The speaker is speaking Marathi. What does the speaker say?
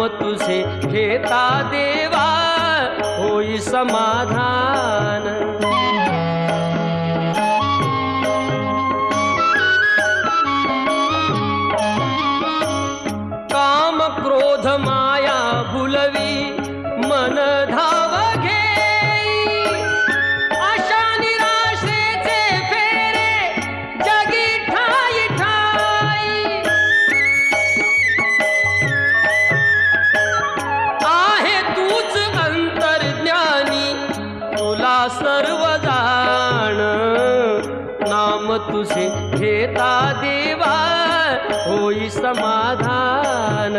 नाम तुझे घेता देवा होई समाधान। काम क्रोध माया भुलवी मन धाव घेई, आशा निराशेचे फेरे जगी ठाई ठाई। आहे तूच अंतर्ज्ञानी तुला सर्व जाण, नाम तुझे घेता देवा होई समाधान।